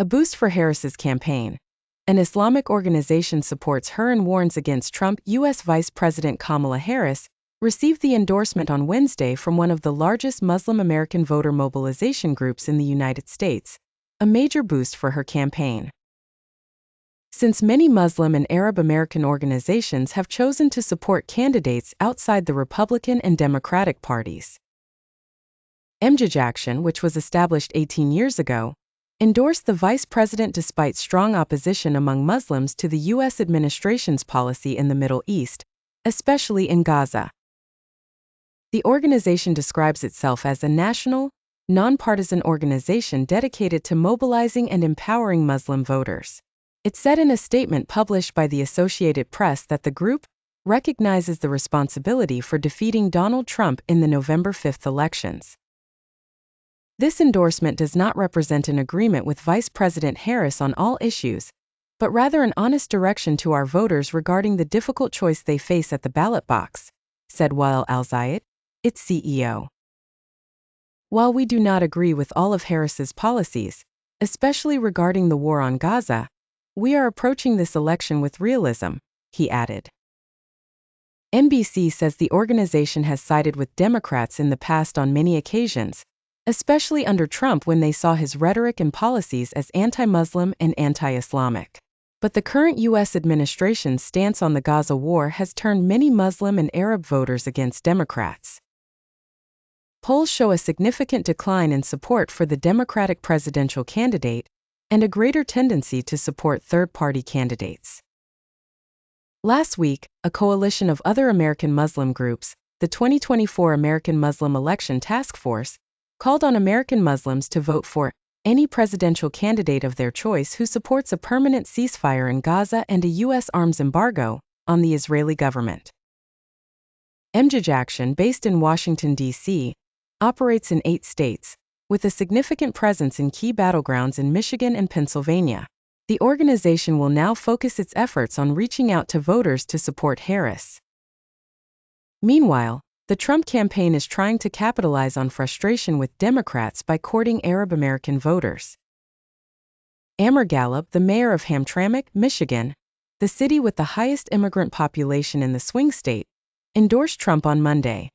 a boost for Harris's campaign. An Islamic organization supports her and warns against Trump. U.S. Vice President Kamala Harris received the endorsement on Wednesday from one of the largest Muslim American voter mobilization groups in the United States, a major boost for her campaign. Since many Muslim and Arab American organizations have chosen to support candidates outside the Republican and Democratic parties. Emgage Action, which was established 18 years ago, endorsed the vice president despite strong opposition among Muslims to the U.S. administration's policy in the Middle East, especially in Gaza. The organization describes itself as a national, nonpartisan organization dedicated to mobilizing and empowering Muslim voters. It said in a statement published by the Associated Press that the group recognizes the responsibility for defeating Donald Trump in the November 5 elections. This endorsement does not represent an agreement with Vice President Harris on all issues, but rather an honest direction to our voters regarding the difficult choice they face at the ballot box, said Wael Al-Zayed, its CEO. While we do not agree with all of Harris's policies, especially regarding the war on Gaza, we are approaching this election with realism, he added. NBC says the organization has sided with Democrats in the past on many occasions, especially under Trump when they saw his rhetoric and policies as anti-Muslim and anti-Islamic. But the current U.S. administration's stance on the Gaza war has turned many Muslim and Arab voters against Democrats. Polls show a significant decline in support for the Democratic presidential candidate and a greater tendency to support third-party candidates. Last week, a coalition of other American Muslim groups, the 2024 American Muslim Election Task Force, called on American Muslims to vote for any presidential candidate of their choice who supports a permanent ceasefire in Gaza and a U.S. arms embargo on the Israeli government. Emgage Action, based in Washington, D.C., operates in 8 states, with a significant presence in key battlegrounds in Michigan and Pennsylvania. The organization will now focus its efforts on reaching out to voters to support Harris. Meanwhile, the Trump campaign is trying to capitalize on frustration with Democrats by courting Arab American voters. Amber Gallup, the mayor of Hamtramck, Michigan, the city with the highest immigrant population in the swing state, endorsed Trump on Monday.